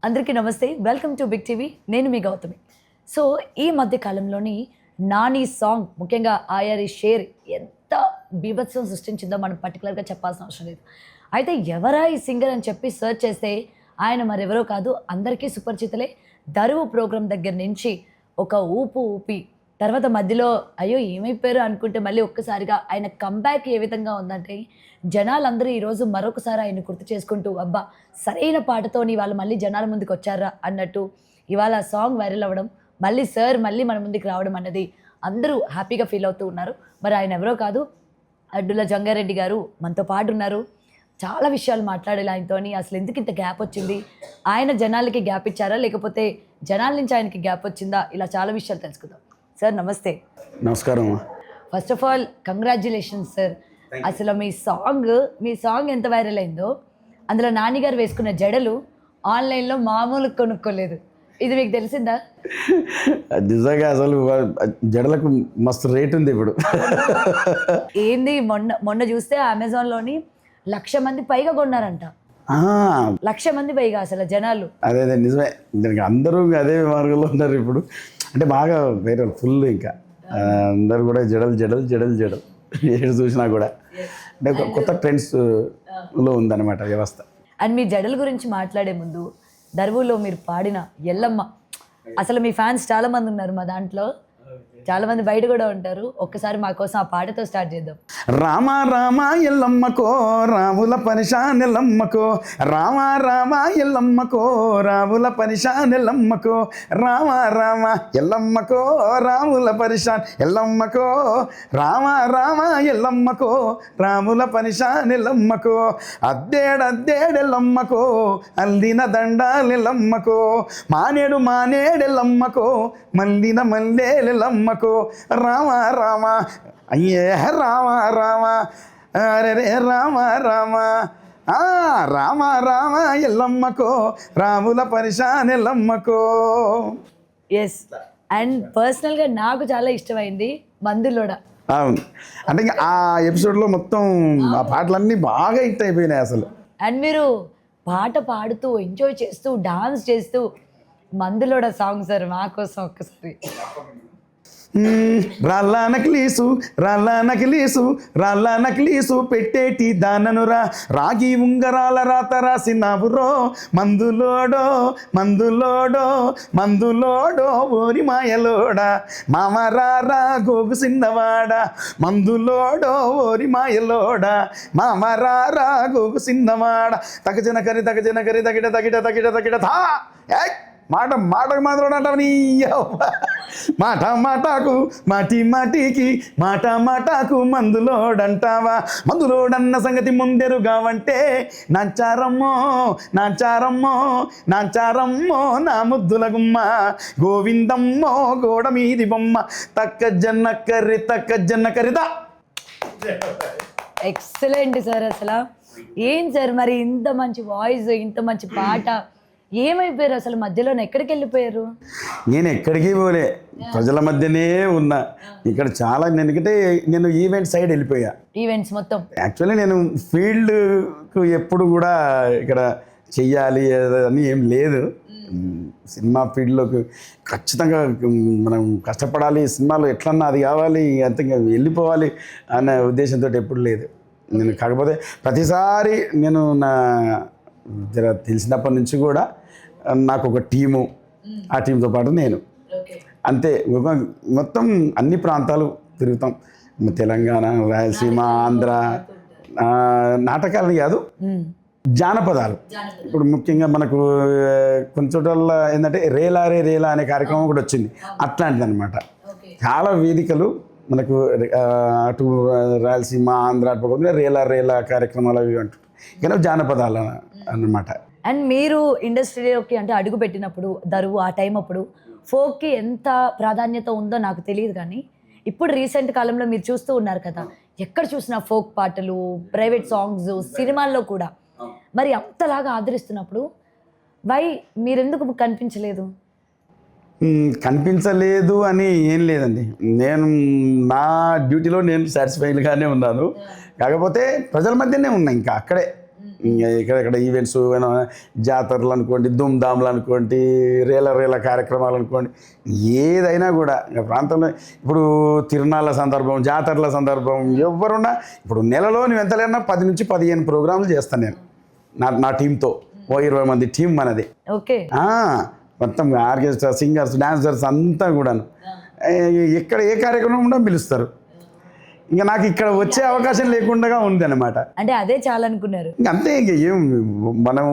అందరికీ నమస్తే, welcome to big TV. నేను మీ గౌతమి. సో ఈ మధ్య కాలంలోని నాని సాంగ్, ముఖ్యంగా ఆయరి షేర్ ఎంత బీభత్సం సృష్టించిందో మనం పర్టికులర్గా చెప్పాల్సిన అవసరం లేదు. అయితే ఎవరా ఈ సింగర్ అని చెప్పి సెర్చ్ చేస్తే ఆయన మరెవరో కాదు, అందరికీ సుపరిచితులే. దరువు ప్రోగ్రాం దగ్గర నుంచి ఒక ఊపు ఊపి తర్వాత మధ్యలో అయ్యో ఏమైపోయారు అనుకుంటే మళ్ళీ ఒక్కసారిగా ఆయన కంబ్యాక్ ఏ విధంగా ఉందంటే జనాలందరూ ఈరోజు మరొకసారి ఆయన గుర్తు చేసుకుంటూ అబ్బా సరైన పాటతోని వాళ్ళు మళ్ళీ జనాల ముందుకు వచ్చారా అన్నట్టు ఇవాళ సాంగ్ వైరల్ అవ్వడం, మళ్ళీ సార్ మళ్ళీ మన ముందుకు రావడం అన్నది అందరూ హ్యాపీగా ఫీల్ అవుతూ ఉన్నారు. మరి ఆయన ఎవరో కాదు, అడ్డుల జంగారెడ్డి గారు మనతో పాటు ఉన్నారు. చాలా విషయాలు మాట్లాడాలి ఆయనతోని. అసలు ఎందుకు ఇంత గ్యాప్ వచ్చింది, ఆయన జనాలకి గ్యాప్ ఇచ్చారా లేకపోతే జనాల నుంచి ఆయనకి గ్యాప్ వచ్చిందా, ఇలా చాలా విషయాలు తెలుసుకుందాం. సార్ నమస్తే. నమస్కారం. First of all congratulations sir. అసలు మీ సాంగ్ ఎంత వైరల్ అయిందో, అందులో నాని గారు వేసుకున్న జడలు ఆన్లైన్లో మామూలు కొనుక్కోలేదు. ఇది మీకు తెలిసిందా? నిజంగా అసలు జడలకు మస్తు రేట్ ఉంది ఇప్పుడు. ఏంది మొన్న చూస్తే అమెజాన్లోని 1,00,000 మంది పైగా కొన్నారంట. 1,00,000 మంది పైగా అసలు జనాలు. అదే నిజమే, దీనికి అందరూ అదే మార్గంలో ఉన్నారు ఇప్పుడు. అంటే బాగా వైరల్ ఫుల్. ఇంకా అందరు కూడా జడలు జడలు జడలు జడలు ఏడు చూసినా కూడా అంటే కొత్త ట్రెండ్స్లో ఉందన్నమాట వ్యవస్థ. అండ్ మీ జడల గురించి మాట్లాడే ముందు దరువులో మీరు పాడిన ఎల్లమ్మ, అసలు మీ ఫ్యాన్స్ చాలామంది ఉన్నారు మా దాంట్లో, చాలామంది బయట కూడా ఉంటారు. ఒక్కసారి మా కోసం ఆ పాటతో స్టార్ట్ చేద్దాం. రామ రామ ఎల్లమ్మకో రాముల పరిశాన్ ఎల్లమ్మకో, రామ రామ ఎల్లమ్మకో రాముల పరిశాన్ ఎల్లమ్మకో, రామ రామ ఎల్లమ్మకో రాముల పరిశాన్ ఎల్లమ్మకో, రామ రామ ఎల్లమ్మకో రాముల పరిశాన్ ఎల్లమ్మకో, అద్దేడెల్లమ్మకో అల్లిన దండాలెల్లమ్మకో, మానేడు మానేడెల్లమ్మకో మల్లిన మల్లేలెల్లమ్మకో, రామ రామ అయ్యే రామ రామ అరే రామ రామ రామ రామ ఎల్లమ్మకో రాముల పరిశాన్ ఎల్లమ్మకో. ఎస్, అండ్ పర్సనల్గా నాకు చాలా ఇష్టమైంది మందులోడ. అవును, అంటే ఇంకా ఆ ఎపిసోడ్లో మొత్తం ఆ పాటలన్నీ బాగా హిట్ అయిపోయినాయి అసలు. అండ్ మీరు పాట పాడుతూ ఎంజాయ్ చేస్తూ డాన్స్ చేస్తూ మందులోడ సాంగ్ సార్ మా కోసం ఒక్కసారి. రాళ్ళ నకిలీసు రాళ్ళ నకిలీసు రాళ్ళ నకిలీసు పెట్టేటి దాననురా, రాగి ఉంగరాల రాత రాసినావురో, మందులోడో మందులోడో మందులోడో ఓరి మాయలోడా, మామరారా గోగు సిన్నవాడ, మందులోడో ఓరి మాయలోడా, మామరారా గోగు సిన్నవాడ, తగజన కరి తగిట తగిట తగిట తగిట థా మాటకు మాత్రం అంటావు నీ మాట మాటకు మాటి మాటికి మాట మాటకు మందులోడంటావా, మందులోడన్న సంగతి ముందెరుగావంటే నాచారమ్మో నాచారమ్మో నాచారమ్మో నా ముద్దుల గుమ్మ, గోవిందమ్మో గోడ మీది బొమ్మ, తక్క జన్న కర్రిదా. Excellent sir. అసలు ఏం సార్ మరి ఇంత మంచి వాయిస్, ఇంత మంచి పాట ఏమైపోయారు అసలు? మధ్యలో ఎక్కడికి వెళ్ళిపోయారు? నేను ఎక్కడికి పోలే, ప్రజల మధ్యనే ఉన్నా. ఇక్కడ చాలా ఎందుకంటే నేను ఈవెంట్ సైడ్ వెళ్ళిపోయా. ఈవెంట్స్ మొత్తం యాక్చువల్లీ నేను ఫీల్డ్కు ఎప్పుడు కూడా ఇక్కడ చెయ్యాలి అని ఏం లేదు. సినిమా ఫీల్డ్లోకి ఖచ్చితంగా మనం కష్టపడాలి, సినిమాలో ఎట్లన్నా అది కావాలి, అంత వెళ్ళిపోవాలి అనే ఉద్దేశంతో ఎప్పుడు లేదు నేను. కాకపోతే ప్రతిసారి నేను నా తెలిసినప్పటి నుంచి కూడా నాకు ఒక టీము, ఆ టీంతో పాటు నేను అంతే మొత్తం అన్ని ప్రాంతాలు తిరుగుతాం. తెలంగాణ, రాయలసీమ, ఆంధ్ర. నాటకాలని కాదు, జానపదాలు. ఇప్పుడు ముఖ్యంగా మనకు కొన్ని చోట్ల ఏంటంటే రేలారే రేలా అనే కార్యక్రమం కూడా వచ్చింది. అట్లాంటిది అనమాట. చాలా వేదికలు మనకు అటు రాయలసీమ, ఆంధ్ర అటు రేలా రేలా కార్యక్రమాలు అవి అంటుంటాయి. కానీ జానపదాలు అన్నమాట. అండ్ మీరు ఇండస్ట్రీలోకి అంటే అడుగు పెట్టినప్పుడు దరువు ఆ టైం అప్పుడు ఫోక్కి ఎంత ప్రాధాన్యత ఉందో నాకు తెలియదు, కానీ ఇప్పుడు రీసెంట్ కాలంలో మీరు చూస్తూ ఉన్నారు కదా, ఎక్కడ చూసినా ఫోక్ పాటలు, ప్రైవేట్ సాంగ్స్, సినిమాల్లో కూడా. మరి అంతలాగా ఆదరిస్తున్నప్పుడు వై మీరెందుకు కనిపించలేదు? కనిపించలేదు అని ఏం లేదండి, నేను నా డ్యూటీలో నేను సాటిస్ఫైడ్గానే ఉన్నాను. కాకపోతే ప్రజల మధ్యనే ఉన్నా, ఇంకా అక్కడే ఇంకా ఇక్కడ ఈవెంట్స్ జాతరలు అనుకోండి, ధూమ్ధాములు అనుకోండి, రేల కార్యక్రమాలు అనుకోండి, ఏదైనా కూడా ఇంకా ప్రాంతంలో ఇప్పుడు తిరునాళ్ళ సందర్భం, జాతరల సందర్భం ఎవరున్నా ఇప్పుడు నెలలో నువ్వు ఎంత లేనా 10 నుంచి 15 ప్రోగ్రాంలు చేస్తాను నేను నా టీంతో. 20 మంది టీం మనది. ఓకే. మొత్తం ఆర్కెస్ట్రా, సింగర్స్, డాన్సర్స్ అంతా కూడాను ఎక్కడ ఏ కార్యక్రమం కూడా పిలుస్తారు. ఇంకా నాకు ఇక్కడ వచ్చే అవకాశం లేకుండా ఉంది అనమాట. అంటే అదే చాలా అనుకున్నారు. ఇంక అంతే. ఇంక ఏం మనం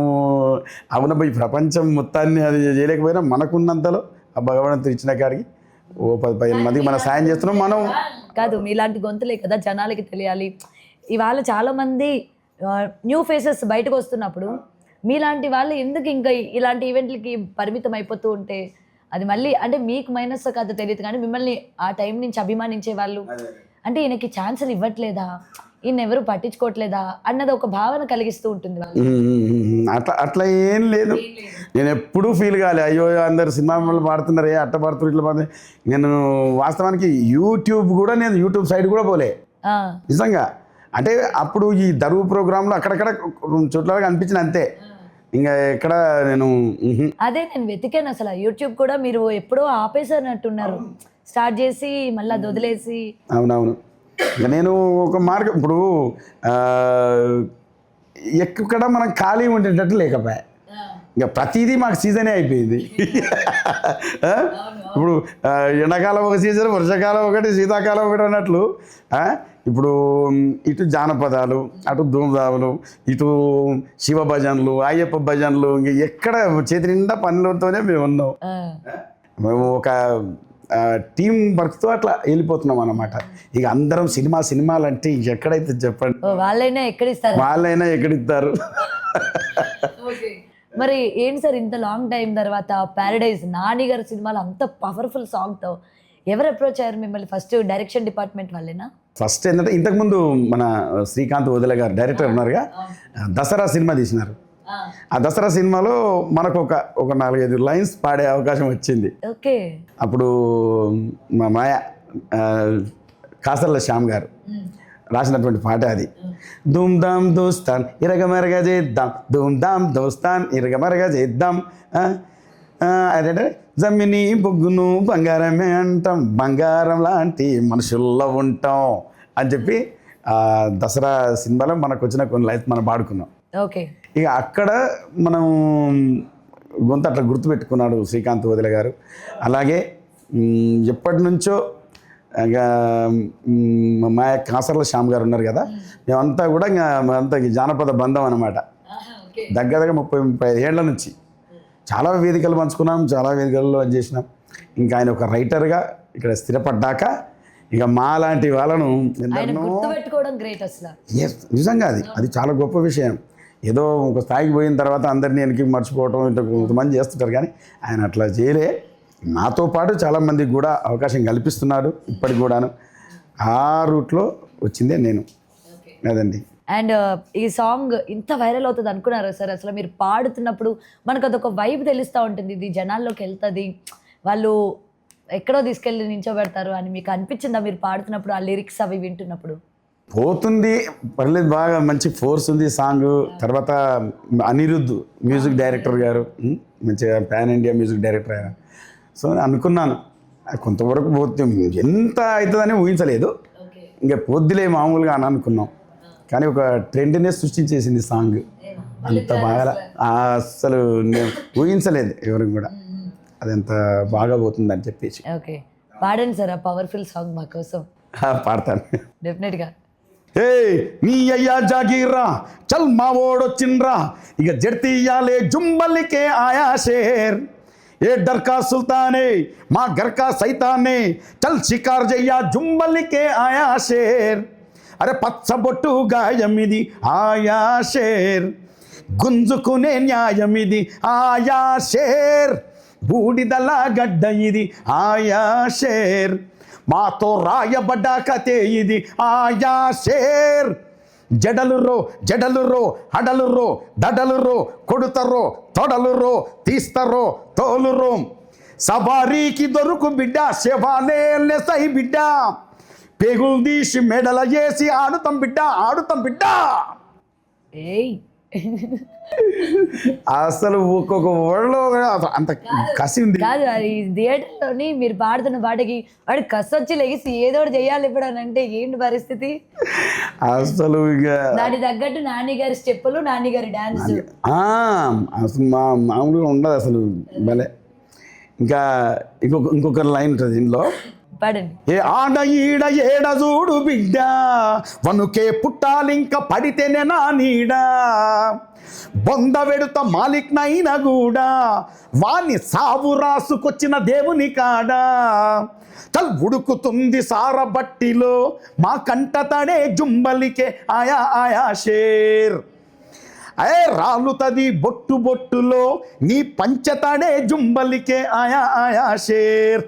అవునబ్బా ఈ ప్రపంచం మొత్తాన్ని అది చేయలేకపోయినా మనకున్నంతలో ఆ భగవంతుడు ఇచ్చిన కాడికి 10-15 మందికి మనం సాయం చేస్తున్నాం. మనం కాదు మీలాంటి గొంతులే కదా జనాలకి తెలియాలి. ఇవాళ చాలామంది న్యూ ఫేసెస్ బయటకు వస్తున్నప్పుడు మీలాంటి వాళ్ళు ఎందుకు ఇంకా ఇలాంటి ఈవెంట్లకి పరిమితం అయిపోతూ ఉంటే అది మళ్ళీ అంటే మీకు మైనస్ కాదు తెలియదు, కానీ మిమ్మల్ని ఆ టైం నుంచి అభిమానించే వాళ్ళు అంటే ఈయనకి ఛాన్సులు ఇవ్వట్లేదా, ఈయన ఎవరు పట్టించుకోవట్లేదా అన్నది ఒక భావన కలిగిస్తూ ఉంటుంది వాళ్ళు. అట్లా ఏం లేదు. నేను ఎప్పుడూ ఫీల్ కాలే అయ్యో అందరు సినిమా వాళ్ళు పాడుతున్నారు, అట్ట పాడుతున్నారు, ఇట్లా పాడుతున్నారు. నేను వాస్తవానికి యూట్యూబ్ కూడా నేను యూట్యూబ్ సైడ్ కూడా పోలే నిజంగా. అంటే అప్పుడు ఈ దరువు ప్రోగ్రాంలో అక్కడక్కడ చోట్ల అనిపించిన అంతే. ఇంకా ఎక్కడ నేను అదే నేను వెతికాను అసలు యూట్యూబ్ కూడా మీరు ఎప్పుడో ఆపేసారన్నట్టున్నారు, స్టార్ట్ చేసి మళ్ళీ వదిలేసి. అవునవును. ఇంకా నేను ఒక మార్గం ఇప్పుడు ఎక్కడ మనం ఖాళీ ఉండేటట్టు లేకపోయా. ఇంకా ప్రతిదీ మాకు సీజనే అయిపోయింది. ఇప్పుడు ఎండాకాలం ఒక సీజన్, వర్షాకాలం ఒకటి, శీతాకాలం ఒకటి అన్నట్లు ఇప్పుడు ఇటు జానపదాలు, అటు ధూమ్ధాములు, ఇటు శివ భజనలు, అయ్యప్ప భజనలు, ఇంక ఎక్కడ చేతి నిండా పనులతోనే మేము ఉన్నాం. మేము ఒక టీం వర్క్తో అట్లా వెళ్ళిపోతున్నాం అన్నమాట. ఇక అందరం సినిమాలు అంటే ఎక్కడైతే చెప్పండి, వాళ్ళైనా ఎక్కడిస్తారు. మరి ఏంటి సార్ ఇంత లాంగ్ టైం తర్వాత ప్యారడైజ్ నాని గారి సినిమాలో అంత పవర్ఫుల్ సాంగ్తో ఎవరు అప్రోచ్ అయ్యారు మిమ్మల్ని? ఫస్ట్ డైరెక్షన్ డిపార్ట్మెంట్ వాళ్ళేనా? ఫస్ట్ ఏంటంటే ఇంతకుముందు మన శ్రీకాంత్ వదిలే గారు డైరెక్టర్ ఉన్నారుగా, దసరా సినిమా తీసినారు. ఆ దసరా సినిమాలో మనకు ఒక 4-5 లైన్స్ పాడే అవకాశం వచ్చింది. ఓకే. అప్పుడు మా మాయ కాసర్ల శ్యామ్ గారు రాసినటువంటి పాట అది. ధూమ్ధామ్ దోస్తాన్ ఇరగమరగ చేద్దాం, ధూమ్ధామ్ దోస్తాన్ ఇరగమరగ చేద్దాం, అదే జమ్మిని బొగ్గును బంగారమే అంటాం, బంగారం లాంటి మనుషుల్లో ఉంటాం అని చెప్పి దసరా సినిమాలో మనకు వచ్చిన కొన్ని లైఫ్ మనం పాడుకున్నాం. ఓకే. ఇక అక్కడ మనం గొంతు అట్లా గుర్తుపెట్టుకున్నాడు శ్రీకాంత్ వదిలే గారు. అలాగే ఎప్పటి నుంచో ఇంకా మా కాసర్ల శ్యామ్ గారు ఉన్నారు కదా, మేమంతా కూడా ఇంకా అంతా జానపద బంధం అన్నమాట. దగ్గర 30-35 ఏళ్ల నుంచి చాలా వేదికలు పంచుకున్నాం, చాలా వేదికల్లో చేసినాం. ఇంకా ఆయన ఒక రైటర్గా ఇక్కడ స్థిరపడ్డాక ఇక మా లాంటి వాళ్ళను నిజంగా అది చాలా గొప్ప విషయం. ఏదో ఒక స్థాయికి పోయిన తర్వాత అందరినీ వెనక్కి మర్చిపోవటం ఇట్లా కొంతమంది చేస్తుంటారు, కానీ ఆయన అట్లా చేయలే. నాతో పాటు చాలామందికి కూడా అవకాశం కల్పిస్తున్నాడు ఇప్పటికి కూడాను. ఆ రూట్లో వచ్చిందే నేను. అదండి. అండ్ ఈ సాంగ్ ఇంత వైరల్ అవుతుంది అనుకున్నారా సార్? అసలు మీరు పాడుతున్నప్పుడు మనకు అదొక వైబ్ తెలుస్తూ ఉంటుంది, ఇది జనాల్లోకి వెళ్తుంది, వాళ్ళు ఎక్కడో తీసుకెళ్ళి నించోబెడతారు అని మీకు అనిపించిందా మీరు పాడుతున్నప్పుడు, ఆ లిరిక్స్ అవి వింటున్నప్పుడు? పోతుంది, పర్లేదు, బాగా మంచి ఫోర్స్ ఉంది సాంగ్. తర్వాత అనిరుద్ధ్ మ్యూజిక్ డైరెక్టర్ గారు మంచిగా పాన్ ఇండియా మ్యూజిక్ డైరెక్టర్ ఆయన. సో అనుకున్నాను కొంతవరకు పోతే ఎంత అవుతుందని ఊహించలేదు, ఇంకా పొద్దులే మామూలుగా అని అనుకున్నాం. కానీ ఒక ట్రెండ్నే సృష్టించేసింది సాంగ్. అంత బాగా అసలు నేను ఊహించలేదు ఎవరికి కూడా అది ఎంత బాగా పోతుందని చెప్పేసి. ఓకే, పాడండి సార్ ఆ పవర్ఫుల్ సాంగ్ మా కోసం. పాడతాను డెఫినెట్గా. ఏ నీ అయ్యా జాగీర్రా చల్ మా ఓడొచ్చిండ్రా, ఇక జడ్తీయాలే జుంబల్లికే ఆయా షేర్, ఏ డర్కా సుల్తానే మా గర్కా సైతానే, చల్ షికార్ జయ్యా జుంబల్లికే ఆయా షేర్, అరే పచ్చబొట్టు గాయమిది ఆయా షేర్, గుంజుకునే న్యాయమిది ఆయా షేర్, బూడిదల గడ్డ ఇది ఆయా షేర్, మాతో రాయబడ్డ కథే ఇది ఆయా షేర్, జడలురో హడలురో దడలురో, కొడుతరో తొడలురో తీస్తరో తోలురో, సవారీకి దొరుకు బిడ్డ శవాలే లెసై బిడ్డ, పేగులు తీసి మెడల చేసి ఆడుతాం బిడ్డ. ఏయ్ అసలు ఒక్కొక్క వర్డ్లో అంత కసి ఉంది. కాదు అది థియేటర్లోని మీరు పాడుతున్న పాటకి వాడు కసి వచ్చి లెగిసి ఏదో ఒకటి చేయాలి ఇప్పుడు అని అంటే ఏంటి పరిస్థితి? అసలు ఇక దాని తగ్గట్టు నాని గారి స్టెప్పులు, నాని గారి డాన్స్ అసలు మామూలుగా ఉండదు అసలు భలే. ఇంకా ఇంకొక లైన్ ఉంటుంది దీనిలో, పాడండి. ఏ ఆడ ఈడ ఏడ చూడు బిడ్డ వనుకే పుట్టాలింక పడితేనే నా నీడ బొంద వెడుత మాలిక్నైనా కూడా వాణ్ణి సావు రాసుకొచ్చిన దేవుని కాడా చల్ ఉడుకుతుంది సారబట్టిలో మా కంట తడే జుంబలికే ఆయా ఆయా షేర్ రాలుతది బొట్టు బొట్టులో నీ పంచతడే జుంబలికే ఆయా ఆయా షేర్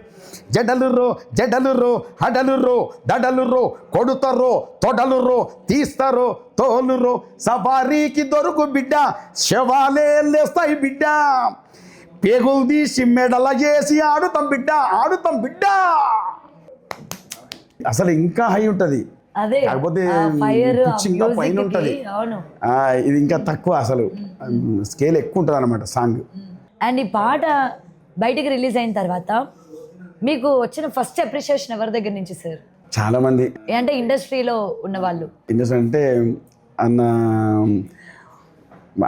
జడలురో జడలురో హడలురో దడలురో కొడుతరో తొడలురో తీస్తరో తోలురో సవారీకి దొరుకు బిడ్డ శవాలే లేస్తాయి బిడ్డ పేగులు తీసి మెడల చేసి ఆడుతాం బిడ్డ ఆడుతాం బిడ్డ. అసలు ఇంకా హై ఉంటుంది, అదే కాకపోతే ఫైర్ ఇంకా పైన ఉంటుంది. అవును, ఇది ఇంకా తక్కువ, అసలు స్కేల్ ఎక్కువ ఉంటుంది అన్నమాట సాంగ్. అండ్ ఈ పాట బయటికి రిలీజ్ అయిన తర్వాత మీకు వచ్చిన ఫస్ట్ అప్రిషియేషన్ ఎవరి దగ్గర నుంచి సార్? చాలా మంది అంటే ఇండస్ట్రీలో ఉన్న వాళ్ళు. ఇండస్ట్రీ అంటే అన్న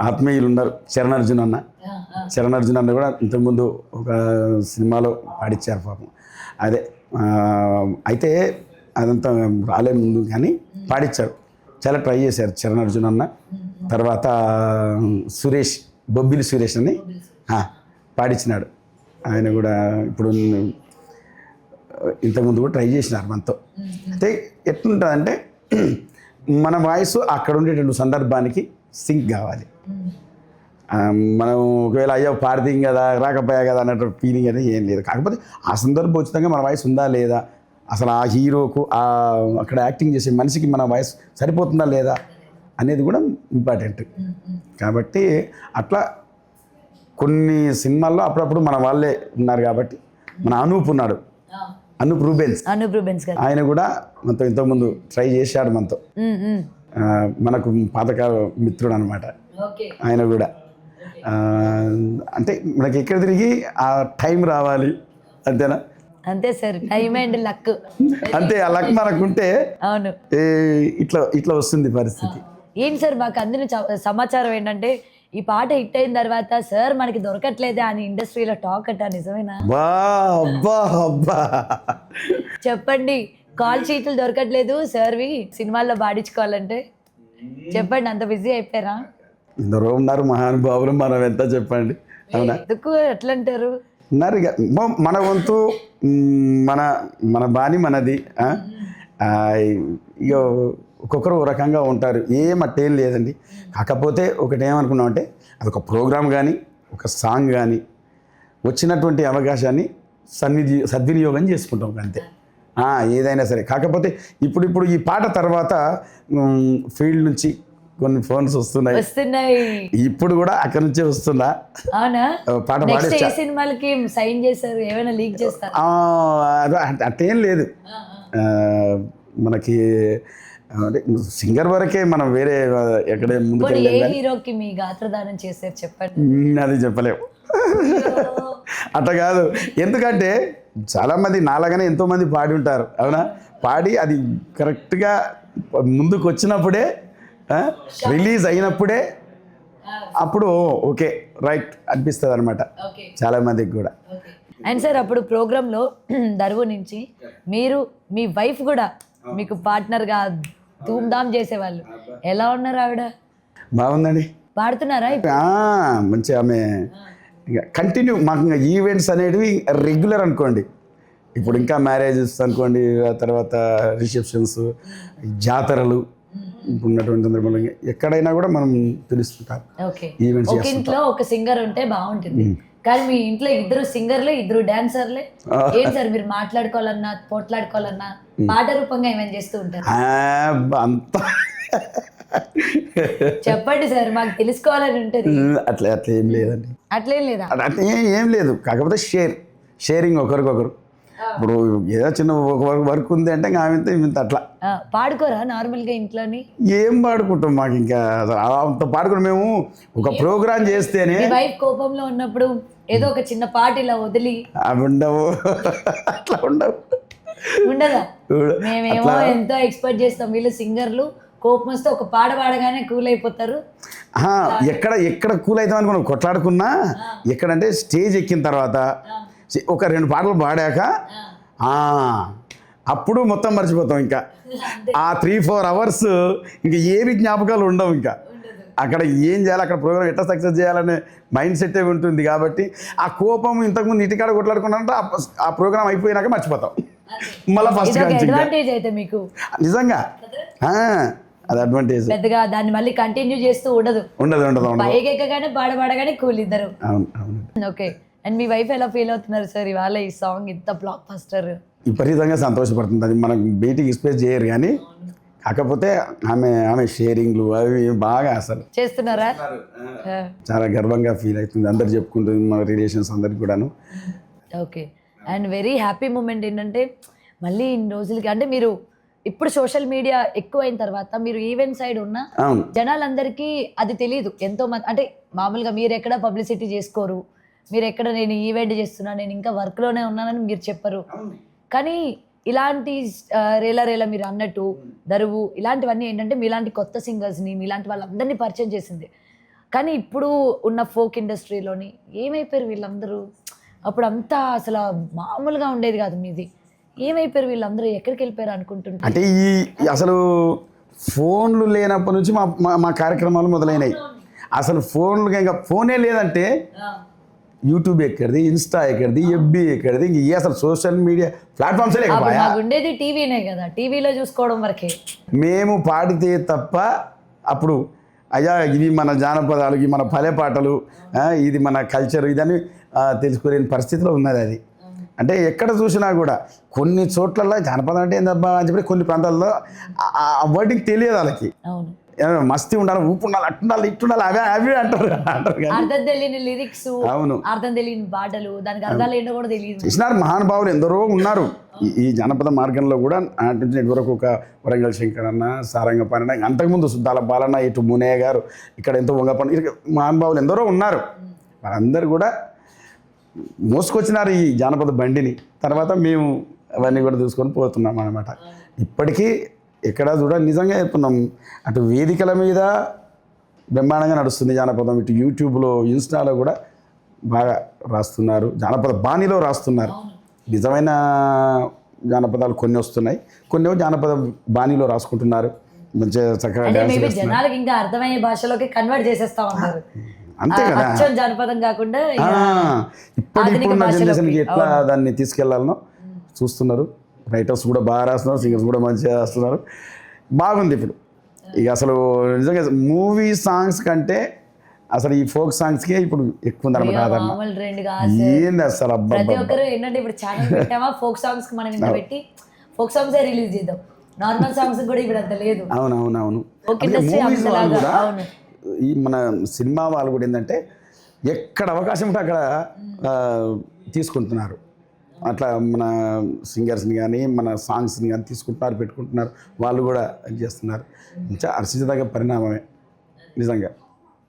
ఆత్మీయులు ఉన్నారు, చరణ్ అర్జున్ అన్న. చరణ్ అర్జున్ అన్న కూడా ఇంతకుముందు ఒక సినిమాలో పాడిచ్చారు పాపం. అదే అయితే అదంతా రాలే ముందు కానీ పాడిచ్చారు, చాలా ట్రై చేశారు చరణ్ అర్జున్ అన్న. తర్వాత సురేష్, బొబ్బిలి సురేష్ అని పాడించినాడు. ఆయన కూడా ఇప్పుడు ఇంతకుముందు కూడా ట్రై చేసినారు మనతో. అయితే ఎట్లుంటుందంటే మన వాయిస్ అక్కడ ఉండేటువంటి సందర్భానికి సింక్ కావాలి. మనం ఒకవేళ అయ్యో పాడితీం కదా రాకపోయా కదా అన్నట్టు ఫీలింగ్ అనేది ఏం లేదు. కాకపోతే ఆ సందర్భోచితంగా మన వాయిస్ ఉందా లేదా, అసలు ఆ హీరోకు అక్కడ యాక్టింగ్ చేసే మనిషికి మన వాయిస్ సరిపోతుందా లేదా అనేది కూడా ఇంపార్టెంట్. కాబట్టి అట్లా కొన్ని సినిమాల్లో అప్పుడప్పుడు మన వాళ్ళే ఉన్నారు. కాబట్టి మన అనూప్ ఉన్నాడు, అనూప్ రూబెన్స్ గారు, ఆయన కూడా మనతో ఇంతకుముందు ట్రై చేశాడు మనతో. మనకు పాతకాల మిత్రుడు అనమాట ఆయన కూడా. అంటే మనకి ఎక్కడ తిరిగి ఆ టైం రావాలి, అంతేనా? అంతే సార్, టైం అండ్ లక్. అంతే, ఆ లక్ మనకుంటే అవును ఇట్లా వస్తుంది పరిస్థితి. ఏంటి సార్ మాకు అందిన సమాచారం ఏంటంటే ఈ పాట హిట్ అయిన తర్వాత సార్ మనకి దొరకట్లేదే అని ఇండస్ట్రీలో టాక్ అట్ట, నిజమేనా? చెప్పండి, కాల్ షీట్లు దొరకట్లేదు సార్వి సినిమాల్లో పాడించుకోవాలంటే చెప్పండి, అంత బిజీ అయిపోయారా? ఎందరో ఉన్నారు మహానుభావులు, మనం ఎంత చెప్పండి. అవునా? ఎందుకు ఎట్లా అంటారు? ఉన్నారు ఇక మన వంతు, మన మన బాణి మనది. ఇక ఒక్కొక్కరు ఒక రకంగా ఉంటారు, అట్టేం లేదండి. కాకపోతే ఒకటి ఏమనుకున్నామంటే అదొక ప్రోగ్రామ్ కానీ ఒక సాంగ్ కానీ వచ్చినటువంటి అవకాశాన్ని సద్వినియోగం చేసుకుంటాం అంతే, ఏదైనా సరే. కాకపోతే ఇప్పుడు ఈ పాట తర్వాత ఫీల్డ్ నుంచి కొన్ని ఫోన్స్ వస్తున్నాయి. ఇప్పుడు కూడా అక్కడ నుంచే వస్తుందా? అవునా? పాట పాడే సినిమాలకి సైన్ చేశారు, ఏమైనా లీక్ చేస్తారు? అట్టేం లేదు మనకి. అంటే సింగర్ వరకే, మనం వేరే ఎక్కడే ముందుకు హీరోకి మీ గాత్రదానం చేశారు చెప్పండి? అది చెప్పలేము. అట్లా కాదు, ఎందుకంటే చాలామంది నాలాగానే ఎంతోమంది పాడి ఉంటారు. అవునా? పాడి అది కరెక్ట్గా ముందుకు వచ్చినప్పుడే, రిలీజ్ అయినప్పుడే అప్పుడు ఓకే రైట్ అనిపిస్తుంది అనమాట చాలామందికి కూడా. అండ్ సార్ అప్పుడు ప్రోగ్రాంలో దరువు నుంచి మీరు మీ వైఫ్ కూడా మీకు పార్ట్నర్గా ధూమ్ధామ్ చేసేవాళ్ళు, ఎలా ఉన్నారు ఆవిడ? బాగుందండి, పాడుతున్నారా? మంచి ఆమె కంటిన్యూ. మాకు ఇంకా ఈవెంట్స్ అనేటివి రెగ్యులర్ అనుకోండి. ఇప్పుడు ఇంకా మ్యారేజెస్ అనుకోండి, ఆ తర్వాత రిసెప్షన్స్, జాతరలు ఉన్నటువంటి సందర్భంలో ఎక్కడైనా కూడా మనం పిలుస్తుంటాం ఈవెంట్స్. ఒక ఇంట్లో ఒక సింగర్ ఉంటే బాగుంటుంది, కానీ మీ ఇంట్లో ఇద్దరు సింగర్లే, ఇద్దరు డాన్సర్లే. ఏంటి సార్ మీరు మాట్లాడుకోవాలన్నా పోట్లాడుకోవాలన్నా పాట రూపంగా ఏమైనా చేస్తూ ఉంటారు? అంతా చెప్పండి సార్, మాకు తెలుసుకోవాలని ఉంటుంది. అట్లా ఏం లేదండి, అట్లేం లేదా? అట్లా ఏం లేదు. కాకపోతే షేరింగ్ ఒకరికొకరు. ఇప్పుడు ఏదో చిన్న వర్క్ ఉంది అంటే ఇంకా ఆమె ఇంత అట్లా పాడుకోరా నార్మల్గా ఇంట్లోని? ఏం పాడుకుంటాం, మాకు ఇంకా అంత పాడుకుంటాం. మేము ఒక ప్రోగ్రామ్ చేస్తేనే మీ వైఫ్ కోపంలో ఉన్నప్పుడు ఏదో ఒక చిన్న పాట ఇలా వదిలి అవి ఉండవు, అట్లా ఉండవు. ఉండదా? మేమేమో ఎంతో ఎక్స్పెక్ట్ చేస్తాం, వీళ్ళు సింగర్లు కోపం వస్తే ఒక పాట పాడగానే కూల్ అయిపోతారు. ఎక్కడ కూల్ అవుతాం అనుకున్నాం, కొట్లాడుకున్నా ఎక్కడంటే స్టేజ్ ఎక్కిన తర్వాత ఒక 2 పాటలు పాడాక అప్పుడు మొత్తం మర్చిపోతాం. ఇంకా ఆ 3-4 అవర్స్ ఇంకా ఏమి జ్ఞాపకాలు ఉండవు. ఇంకా అక్కడ ఏం చేయాలి, అక్కడ ప్రోగ్రామ్ ఎట్లా సక్సెస్ చేయాలనే మైండ్ సెట్ ఉంటుంది. కాబట్టి ఆ కోపం ఇంతకుముందు ఇంటికాడ కొట్లాడుకున్నారంటే ఆ ప్రోగ్రామ్ అయిపోయినాక మర్చిపోతాం. మళ్ళీ ఫస్ట్ అడ్వాంటేజ్ అయితే మీకు నిజంగా అది అడ్వాంటేజ్. పెద్దగా దాన్ని మళ్ళీ కంటిన్యూ చేస్తూ ఉండదు. పైకి ఎక్కగానే పాడగానే కూల్ ఇద్దరు. ఓకే. అండ్ మీ వైఫ్ ఎలా ఫీల్ అవుతున్నారు సార్ ఇవాళ ఈ సాంగ్ ఇంత బ్లాక్ బస్టర్? విపరీతంగా సంతోషపడుతుంది. అది మనకు బయటికి ఎక్స్ప్రెస్ చేయరు కానీ కాకపోతే ఆమె షేరింగ్లు అవి బాగా అసలు చేస్తున్నారా? చాలా గర్వంగా ఫీల్ అవుతుంది. అందరు చెప్పుకుంటుంది, మన రిలేషన్స్ అందరికి కూడాను. Okay. And very happy moment ఏంటంటే మళ్ళీ ఇన్ని రోజులకి అంటే మీరు ఇప్పుడు సోషల్ మీడియా ఎక్కువైన తర్వాత మీరు ఈవెంట్ సైడ్ ఉన్న జనాలందరికీ అది తెలియదు. ఎంతో మంది అంటే మామూలుగా మీరు ఎక్కడ పబ్లిసిటీ చేసుకోరు, మీరు ఎక్కడ నేను ఈవెంట్ చేస్తున్నా, నేను ఇంకా వర్క్లోనే ఉన్నానని మీరు చెప్పరు. కానీ ఇలాంటి రేలా మీరు అన్నట్టు దరువు ఇలాంటివన్నీ ఏంటంటే మీలాంటి కొత్త సింగర్స్ని మీలాంటి వాళ్ళందరినీ పరిచయం చేసింది. కానీ ఇప్పుడు ఉన్న ఫోక్ ఇండస్ట్రీలోని ఏమైపోయారు వీళ్ళందరూ? అప్పుడు అంతా అసలు మామూలుగా ఉండేది కాదు మీది. ఏమైపోయారు వీళ్ళందరూ, ఎక్కడికి వెళ్ళిపోయారు అనుకుంటుంటే? అంటే అసలు ఫోన్లు లేనప్పటి నుంచి మా కార్యక్రమాలు మొదలైనవి. అసలు ఇంకా ఫోనే లేదంటే యూట్యూబ్ ఎక్కడిది, ఇన్స్టా ఎక్కడిది, ఎఫ్బి ఎక్కడిది, ఇంక అసలు సోషల్ మీడియా ప్లాట్ఫామ్స్ ఉండేది టీవీనే కదా, టీవీలో చూసుకోవడం వరకే. మేము పాడితే తప్ప అప్పుడు అయ్యా ఇవి మన జానపదాలు, ఇవి మన పల్లె పాటలు, ఇది మన కల్చర్, ఇదని తెలుసుకోలేని పరిస్థితిలో ఉన్నది. అది అంటే ఎక్కడ చూసినా కూడా కొన్ని చోట్లలో జానపదం అంటే ఏందబ్బా అని చెప్పి కొన్ని ప్రాంతాల్లో ఆ వర్డింగ్ తెలియదు వాళ్ళకి. మస్తీ ఉండాలి, ఊపు ఉండాలి, అట్టుండాలి, ఇట్టుండాలి, అవి అంటారు. అర్థం తెలియని లిరిక్స్, అవును, అర్థం తెలియని పాటలు, దానికి అర్థాలు ఏంటో కూడా తెలియదు. చేసినారు మహానుభావులు ఎందరో ఉన్నారు ఈ జానపద మార్గంలో కూడా. నేటి వరకు ఒక వరంగల్ శంకర్ అన్న, సారంగపాణి అన్న, అంతకుముందు సుద్దాల బాలన్న, ఇటు మునయ్య గారు, ఇక్కడ ఎంతో వంగపండి మహానుభావులు ఎందరో ఉన్నారు. వాళ్ళందరూ కూడా మోసుకొచ్చినారు ఈ జానపద బండిని. తర్వాత మేము అవన్నీ కూడా చూసుకొని పోతున్నాం అన్నమాట. ఇప్పటికీ ఎక్కడ చూడ నిజంగా చెప్తున్నాం, అటు వేదికల మీద బ్రహ్మాండంగా నడుస్తుంది జానపదం, ఇటు యూట్యూబ్లో, ఇన్స్టాలో కూడా బాగా రాస్తున్నారు, జానపద బాణీలో రాస్తున్నారు. నిజమైన జానపదాలు కొన్ని వస్తున్నాయి, కొన్ని జానపద బాణీలో రాసుకుంటున్నారు. మంచిగా చక్కగా డాన్స్ జనాలకి ఇంకా అర్థమయ్యే భాషలోకి కన్వర్ట్ చేసేస్తా ఉన్నారు. అంతే కదా, జానపదం కాకుండా ఇప్పుడున్న జనరేషన్కి ఎట్లా దాన్ని తీసుకెళ్లాలనో చూస్తున్నారు. రైటర్స్ కూడా బాగా రాస్తున్నారు, సింగర్స్ కూడా మంచిగా రాస్తున్నారు. బాగుంది ఇప్పుడు. ఇక అసలు నిజంగా మూవీ సాంగ్స్ కంటే అసలు ఈ ఫోక్ సాంగ్స్కే ఇప్పుడు ఎక్కువ ఉంది అనమాట ఆదరణ. ఏంది అసలు ప్రతి ఒక్కరు ఏంటంటే ఇప్పుడు ఛానల్ పెట్టామా ఫోక్ సాంగ్స్ మనం ఇంత పెట్టి ఫోక్ సాంగ్స్ రిలీజ్ చేద్దాం, నార్మల్ సాంగ్స్ కూడా ఇప్పుడు అంత లేదు. అవునవునవును. ఈ మన సినిమా వాళ్ళు కూడా ఏంటంటే ఎక్కడ అవకాశం ఉంటే అక్కడ తీసుకుంటున్నారు. అట్లా మన సింగర్స్ని కానీ మన సాంగ్స్ని కానీ తీసుకుంటున్నారు, పెట్టుకుంటున్నారు, వాళ్ళు కూడా చేస్తున్నారు. ఇంకా హర్షించదగ్గ పరిణామమే నిజంగా.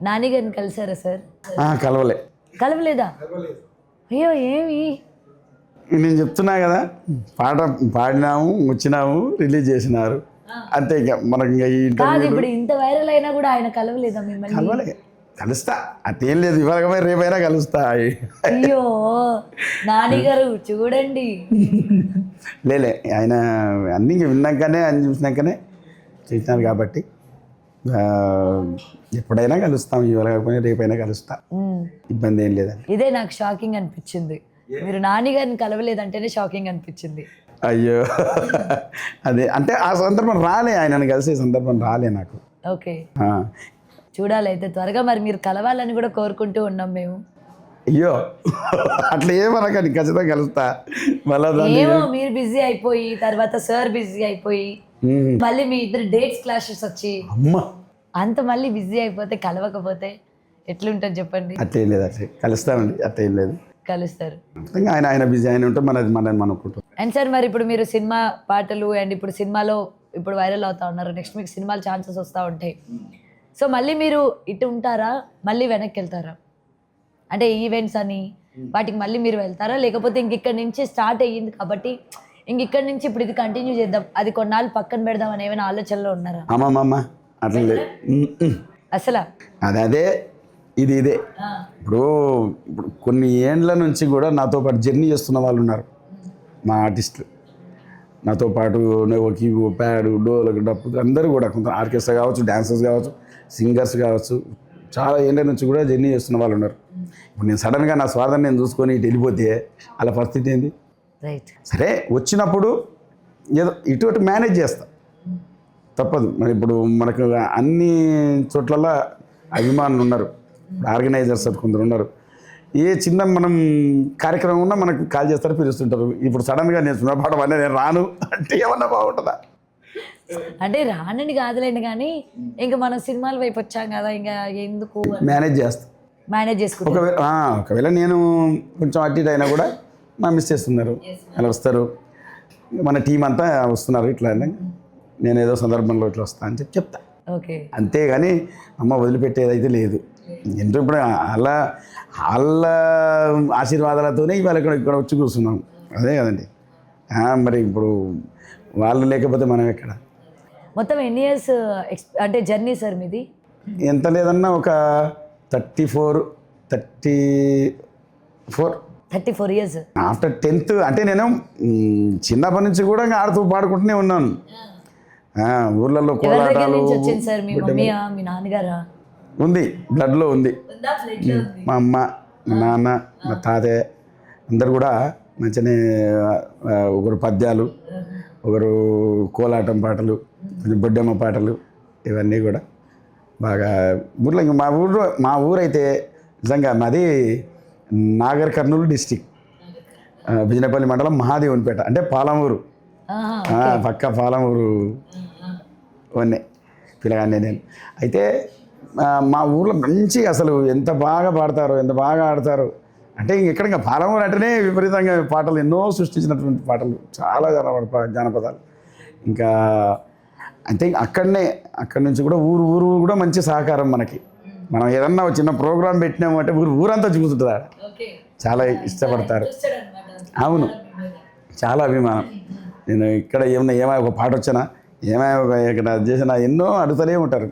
నాని గారిని కలిసారా సార్? కలవలేదా? అయ్యో ఏమి? నేను చెప్తున్నా కదా, పాట పాడినాము, వచ్చినాము, రిలీజ్ చేసినారు, అంతే. ఇక మనకి ఇప్పుడు ఇంత వైరల్ అయినా కూడా ఆయన కలవలేదా మిమ్మల్ని? కలవలే, కలుస్తా, అదేం లేదు, ఇవాళ రేపైనా కలుస్తా. అయ్యో నాని గారు చూడండి. లేలే, ఆయన అన్నీ విన్నాకనే, అన్ని చూసినాకనే చేసినారు కాబట్టి ఎప్పుడైనా కలుస్తాం, ఇవాళ కాకపోయినా రేపైనా కలుస్తా, ఇబ్బంది ఏం లేదండి. ఇదే నాకు షాకింగ్ అనిపించింది, మీరు నాని గారిని కలవలేదంటేనే షాకింగ్ అనిపించింది. అయ్యో అదే అంటే ఆ సందర్భం రాలే, ఆయనను కలిసే సందర్భం రాలే నాకు. ఓకే, చూడాలి అయితే త్వరగా మరి మీరు కలవాలని కూడా కోరుకుంటూ ఉన్నాం మేము. అయ్యో అట్లా ఏమనకండి, ఖచ్చితంగా కలుస్తా. ఏమో మీరు బిజీ అయిపోయి తర్వాత సార్ బిజీ అయిపోయి మళ్ళీ మీ ఇద్దరు డేట్స్ క్లాషెస్ వచ్చి అంత మళ్ళీ బిజీ అయిపోతే కలవకపోతే ఎట్లుంటుంది చెప్పండి. అట్లేం లేదు, అట్లే కలుస్తామండి, అట్లేం లేదు. కలుస్తారు. ఇంకా ఆయన ఆయన బిజీ ఆయన ఉంటే మనది మనం అనుకుంటాం. అండ్ సార్ మరి ఇప్పుడు మీరు సినిమా పాటలు అండ్ ఇప్పుడు సినిమాలో ఇప్పుడు వైరల్ అవుతా ఉన్నారు, నెక్స్ట్ మీకు సినిమాలు ఛాన్సెస్ వస్తూ ఉంటాయి. సో మళ్ళీ మీరు ఇటు ఉంటారా, మళ్ళీ వెనక్కి వెళ్తారా? అంటే ఈవెంట్స్ అని వాటికి మళ్ళీ మీరు వెళ్తారా, లేకపోతే ఇంక ఇక్కడ నుంచి స్టార్ట్ అయ్యింది కాబట్టి ఇంక ఇక్కడ నుంచి ఇప్పుడు ఇది కంటిన్యూ చేద్దాం, అది కొన్నాళ్ళు పక్కన పెడదాం అని ఏమైనా ఆలోచనలో ఉన్నారా? అమ్మమ్మ అట్లా లేదు. అసలు అదే ఇది ఇదే ఇప్పుడు కొన్ని ఏండ్ల నుంచి కూడా నాతో పాటు జర్నీ చేస్తున్న వాళ్ళు ఉన్నారు, మా ఆర్టిస్టులు నాతో పాటు. ప్యాడు డోలకు డప్పు అందరూ కూడా కొంత ఆర్కెస్ట్రా కావచ్చు, డాన్సర్స్ కావచ్చు, సింగర్స్ కావచ్చు, చాలా ఏళ్ళ నుంచి కూడా జర్నీ చేస్తున్న వాళ్ళు ఉన్నారు. ఇప్పుడు నేను సడన్గా నా స్వార్థాన్ని నేను చూసుకొని ఇటు వెళ్ళిపోతే అలా పరిస్థితి ఏంది? రైట్. సరే వచ్చినప్పుడు ఏదో ఇటు మేనేజ్ చేస్తా, తప్పదు. మరి ఇప్పుడు మనకు అన్ని చోట్లలో అభిమానులు ఉన్నారు, ఆర్గనైజర్స్ కొందరు ఉన్నారు. ఏ చిన్న మనం కార్యక్రమం ఉన్నా మనకు కాల్ చేస్తారు, పిలుస్తుంటారు. ఇప్పుడు సడన్గా నేను సినిమా పాట అనే నేను రాను అంటే ఏమన్నా బాగుంటుందా? అంటే రానని కాదులేండి, కానీ ఇంకా మనం సినిమాల వైపు వచ్చాం కదా, ఇంకా ఎందుకు మేనేజ్ చేస్తా. మేనేజ్ చేసుకుంటాం. ఒకవేళ నేను కొంచెం అటు ఇటు అయినా కూడా మా మిస్ చేస్తున్నారు, అలా వస్తారు. మన టీం అంతా వస్తున్నారు ఇట్లా అని, నేను ఏదో సందర్భంలో ఇట్లా వస్తా అని చెప్తా. ఓకే. అంతేగాని అమ్మ వదిలిపెట్టేది అయితే లేదు. ఎందుకు ఇప్పుడు అలా వాళ్ళ ఆశీర్వాదాలతోనే ఇవాళ ఇక్కడ వచ్చి కూర్చున్నాం, అదే కదండి. మరి ఇప్పుడు వాళ్ళు లేకపోతే మనం ఎక్కడ? మొత్తం ఎన్ని ఇయర్స్ అంటే జర్నీ సార్ మీది? ఎంత లేదన్నా ఒక 34 ఇయర్స్. ఆఫ్టర్ 10th అంటే నేను చిన్నప్పటి నుంచి కూడా ఆడుతూ పాడుకుంటూనే ఉన్నాను. ఊర్లలో కోలాటాలు వచ్చింది సార్? మీ మమ్మీయా, మీ నాన్నగారా? ఉంది, బ్లడ్లో ఉంది. మా అమ్మ, మా నాన్న, మా తాతయ్య అందరు కూడా మంచిగానే, ఒకరు పద్యాలు, ఒకరు కోలాటం పాటలు, కొంచెం బొడ్డమ్మ పాటలు, ఇవన్నీ కూడా బాగా ఊర్లో. ఇంకా మా ఊరైతే నిజంగా మాది నాగర్ కర్నూలు డిస్టిక్, బిజినపల్లి మండలం, మహాదేవునిపేట అంటే పాలమూరు, పక్క పాలమూరు వన్నే పిల్లగానే నేను. అయితే మా ఊర్లో మంచి అసలు ఎంత బాగా పాడతారో, ఎంత బాగా ఆడతారో. అంటే ఇక్కడ ఇంకా పాలమూరు అంటేనే విపరీతంగా పాటలు ఎన్నో సృష్టించినటువంటి పాటలు, చాలా జానపదాలు. ఇంకా అంటే అక్కడి నుంచి కూడా ఊరు కూడా మంచి సహకారం మనకి. మనం ఏదన్నా చిన్న ప్రోగ్రాం పెట్టినామంటే ఊరంతా చూస్తుంటుంది, చాలా ఇష్టపడతారు. అవును, చాలా అభిమానం. నేను ఇక్కడ ఏమైనా ఒక పాట వచ్చినా, ఏమైనా ఇక్కడ చేసినా ఎన్నో అడుగుతూనే ఉంటారు.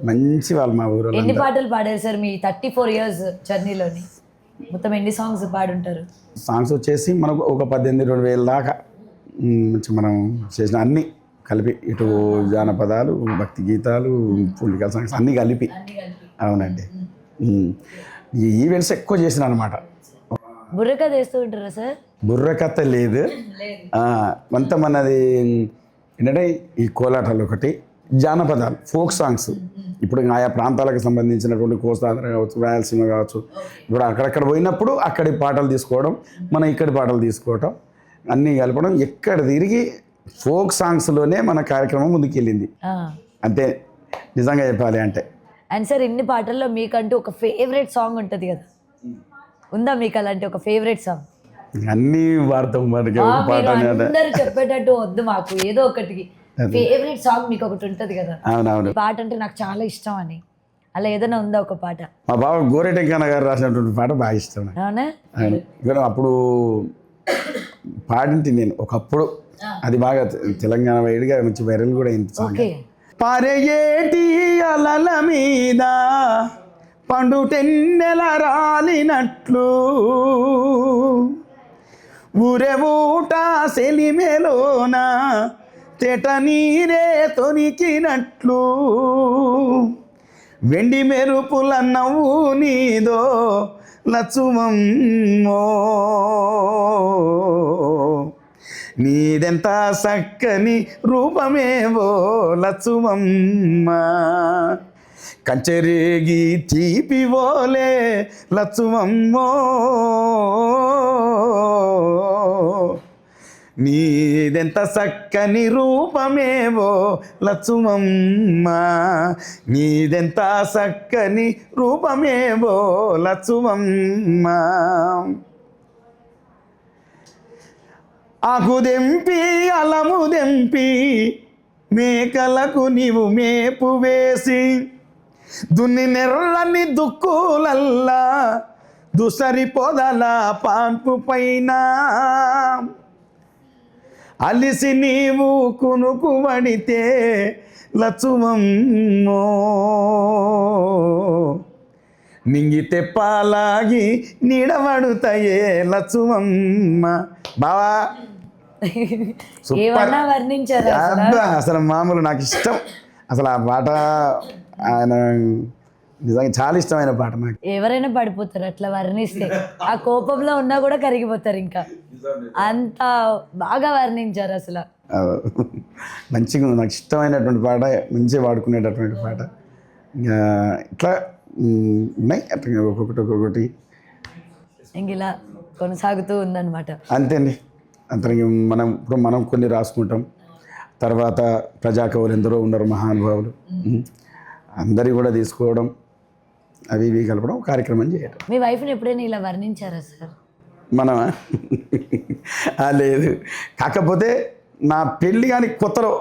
మంచి వాళ్ళు మా ఊరు. ఎన్ని పాటలు పాడారు సార్ మీ 34 ఇయర్స్ జర్నీలోని? మొత్తం ఎన్ని సాంగ్స్ పాడుంటారు? సాంగ్స్ వచ్చేసి మనకు ఒక 18,000-20,000 దాకా మనం చేసిన అన్నీ కలిపి, ఇటు జానపదాలు, భక్తి గీతాలు, పొలిటికల్ సాంగ్స్ అన్నీ కలిపి. అవునండి. ఈ ఈవెంట్స్ ఎక్కువ చేసిన అనమాట. బుర్రకథ వేస్తూ ఉంటారా సార్? బుర్రకథ లేదు, అంత మనది ఏంటంటే ఈ కోలాటాలు ఒకటి, జానపదాలు, ఫోక్ సాంగ్స్. ఇప్పుడు ఆయా ప్రాంతాలకు సంబంధించినటువంటి కోస్తాంధ్ర కావచ్చు, రాయలసీమ కావచ్చు, ఇప్పుడు అక్కడక్కడ పోయినప్పుడు అక్కడి పాటలు తీసుకోవడం, మనం ఇక్కడి పాటలు తీసుకోవటం, అన్నీ కలపడం. ఎక్కడ తిరిగి ఫోక్ సాంగ్స్లోనే మన కార్యక్రమం ముందుకెళ్ళింది. అంతే నిజంగా చెప్పాలి అంటే. అండ్ సార్ ఇన్ని పాటల్లో మీకంటూ ఒక ఫేవరెట్ సాంగ్ ఉంటుంది కదా, ఉందా మీకు అలాంటి ఒక ఫేవరెట్ సాంగ్? అన్నీ వాడతాం మనకి. అందరూ చెప్పేటట్టు వద్దు, మాకు ఏదో ఒకటి ఫేవరెట్ సాంగ్ మీకు ఒకటి ఉంటుంది కదా. అవునవును. పాట అంటే నాకు చాలా ఇష్టం అని, అలా ఏదైనా ఉందా ఒక పాట? మా బావ గోరెటెంకన్న గారు రాసినటువంటి పాట బాగా ఇష్టం. అవునా? అప్పుడు పాడింటి నేను ఒకప్పుడు, అది బాగా తెలంగాణ వైడ్గా మంచి వైరల్ కూడా అయింది. పరయేటి అలల మీద పండుటెన్నెల రాలినట్లు, ఊరెఊట సెలిమెలోన తెట నీరే తొనికినట్లు, వెండి మెరుపుల నవ్వు నీదో లచ్చుమమ్మో, నీదెంత చక్కని రూపమేవో లచ్చుమమ్మ, కంచెరేగి తీపివోలే లచ్చుమమ్మో, నీదెంత చక్కని రూపమేవో లచ్చుమమ్మ, నీదెంత చక్కని రూపమేవో లచ్చుమమ్మ. ఆకుదెంపి అలముదెంపి మేకలకు నీవు మేపు వేసి, దున్ని నెర్రని దుక్కులల్లా దుసరి పొదల పాన్పు పైన అలిసి నీవు కునుకు పడితే లచ్చుమమ్మో, నింగి తెప్పాలాగి నీడబడుతాయే లచ్చుమమ్మ. బావా ఏమన్నా వర్ణించారు అసలు మామూలు, నాకు ఇష్టం అసలు ఆ పాట. ఆయన నిజంగా చాలా ఇష్టమైన పాట నాకు. ఎవరైనా పడిపోతారు అట్లా వర్ణిస్తే, ఆ కోపంలో ఉన్నా కూడా కరిగిపోతారు. ఇంకా అంత బాగా వర్ణించారు అసలు. మంచిగా ఉంది, నాకు ఇష్టమైనటువంటి పాట, మంచిగా పాడుకునేటటువంటి పాట. ఇంకా ఇట్లా ఉన్నాయి అట్లా ఒక్కొక్కటి ఇంక ఇలా కొనసాగుతూ ఉందన్నమాట. అంతే అండి. అంత మనం కొన్ని రాసుకుంటాం, తర్వాత ప్రజాకవులు ఎందరో ఉన్నారు మహానుభావులు, అందరి కూడా తీసుకోవడం, అవి ఇవి కలపడం, కార్యక్రమం చేయడం. మీ వైఫ్ని ఎప్పుడైనా ఇలా వర్ణించారా సార్? మనమా? లేదు, కాకపోతే నా పెళ్ళి కానీ కొత్తలో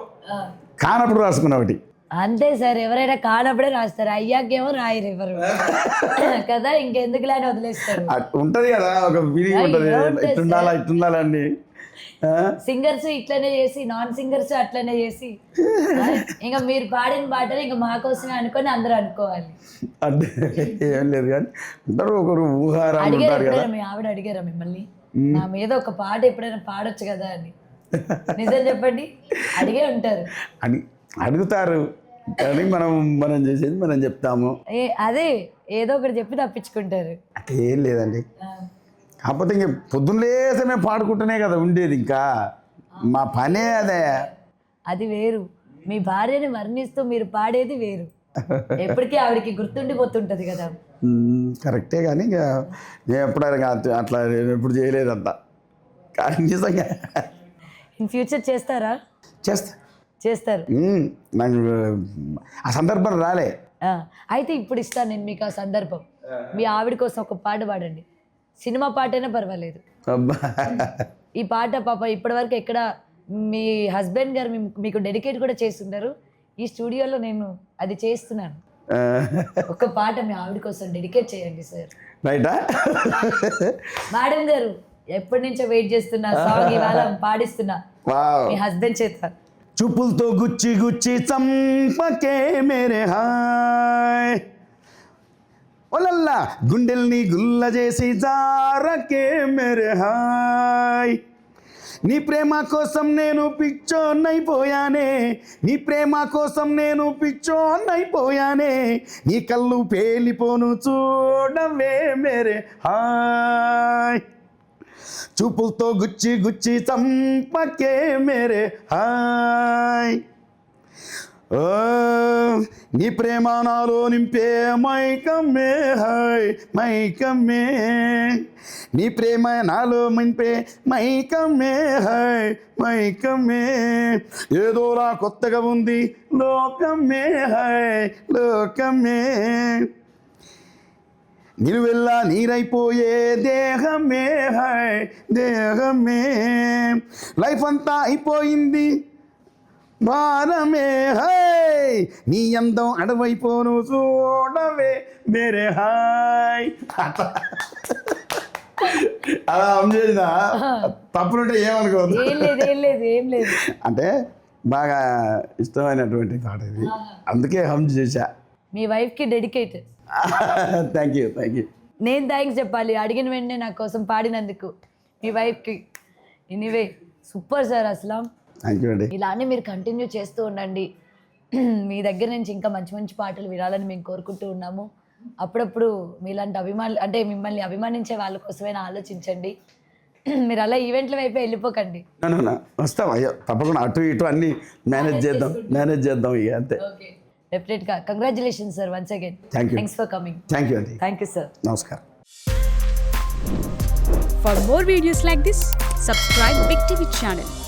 కానప్పుడు రాసుకున్న ఒకటి. అంతే సార్, ఎవరైనా కానప్పుడే రాస్తారు, అయ్యాకేమో రాయరు ఎవరు కదా, ఇంకెందుకు అని వదిలేస్తారు. ఉంటుంది కదా ఒక ఫీలింగ్ ఉంటుంది, ఇట్టుండాలని. సింగర్స్ ఇట్లనే చేసి, నాన్ సింగర్స్ అట్లనే చేసి, ఇంకా మీరు పాడిన పాటలు ఇంకా మా కోసమే అనుకొని అందరూ అనుకోవాలి. అంటే ఏం లేదు కానీ ఉంటారు ఒకరు ఊహారా. అడిగారు మీ ఆవిడ అడిగారా మిమ్మల్ని నా మీద ఒక పాట ఎప్పుడైనా పాడొచ్చు కదా అని? నిజం చెప్పండి, అడిగే ఉంటారు. అడుగుతారు కానీ మనం చేసేది మనం చెప్తాము. అదే ఏదో ఒకటి చెప్పి తప్పించుకుంటారు. అంటే ఏం లేదండి, కాకపోతే ఇంక పొద్దున్న లేస్తే మేము పాడుకుంటూనే కదా ఉండేది, ఇంకా మా పనే అదే. అది వేరు, మీ భార్యని వర్ణిస్తూ మీరు పాడేది వేరు, ఎప్పటికీ ఆవిడకి గుర్తుండిపోతుంటది కదా. కరెక్టే, కానీ ఇంకా నేను ఎప్పుడైనా అట్లా ఎప్పుడు చేయలేదంతా, కానీ నిజంగా. ఇన్ ఫ్యూచర్ చేస్తారా? చేస్తారు. నాకు ఆ సందర్భం రాలే. అయితే ఇప్పుడు ఇస్తాను నేను మీకు ఆ సందర్భం. మీ ఆవిడ కోసం ఒక పాట పాడండి, సినిమా పాటైనా పర్వాలేదు. ఈ పాట పాప ఇప్పటివరకు ఎక్కడ మీ హస్బెండ్ గారు మీకు డెడికేట్ కూడా చేస్తుంటారు, ఈ స్టూడియోలో నేను అది చేస్తున్నాను. ఒక పాట మీ ఆవిడ కోసం డెడికేట్ చేయండి సార్. రైటా? మేడం గారు ఎప్పటి నుంచో వెయిట్ చేస్తున్నా, సాంగ్ ఇవాళ పాడిస్తున్నా మీ హస్బెండ్ చేత. చూపులతో గుచ్చి గుచ్చి చంపకే మేరే హాయ్, ఒలల్లా గుండెల్ని గుల్ల చేసి జారకే మేరే హాయ్, నీ ప్రేమ కోసం నేను పిచ్చోన్నైపోయానే, నీ ప్రేమ కోసం నేను పిచ్చోన్నైపోయానే, నీ కళ్ళు పేలిపోను చూడవే మేరే హాయ్, చూపులతో గుచ్చి గుచ్చి చంపకే మేరే హాయ్, ఓ నీ ప్రేమ నాలో నింపే మైకమ్మే హాయ్ మైకమ్మే, నీ ప్రేమ నాలో నింపే మైకమ్మే హాయ్ మైకమ్మే, ఏదోలా కొత్తగా ఉంది లోకమ్మే హాయ్ లోకమ్మే, నిలువెల్లా నీరైపోయే దేహమే హాయ్ దేహమే, లైఫ్ అంతా అయిపోయింది భారమే హాయ్, నీ అందం అడవైపోను చూడవే మేరే హాయ్. అలా చేసిన తప్పులుంటే ఏమనుకోవద్దు. ఏం లేదు అంటే బాగా ఇష్టమైనటువంటి పాట ఇది, అందుకే హమ్ చేశా. మీ వైఫ్కి డెడికేటెడ్. Thank you. నేను థ్యాంక్స్ చెప్పాలి, అడిగిన వెంటనే నా కోసం పాడినందుకు మీ వైఫ్కి. ఎనీవే సూపర్ సార్ అసలు. థ్యాంక్ యూ అండి. ఇలానే మీరు కంటిన్యూ చేస్తూ ఉండండి, మీ దగ్గర నుంచి ఇంకా మంచి మంచి పాటలు వినాలని మేము కోరుకుంటూ ఉన్నాము. అప్పుడప్పుడు మీలాంటి అంటే మిమ్మల్ని అభిమానించే వాళ్ళ కోసమైనా ఆలోచించండి. మీరు అలా ఈవెంట్ల వైపే వెళ్ళిపోకండి. వస్తాం అయ్యో, తప్పకుండా అటు ఇటు అన్ని మేనేజ్ చేద్దాం ఇక అంతే. డెఫినెట్గా congratulations sir once again. Thanks for coming. Thank you అండి. Thank you sir. నమస్కారం. For more videos like this, Subscribe Big TV channel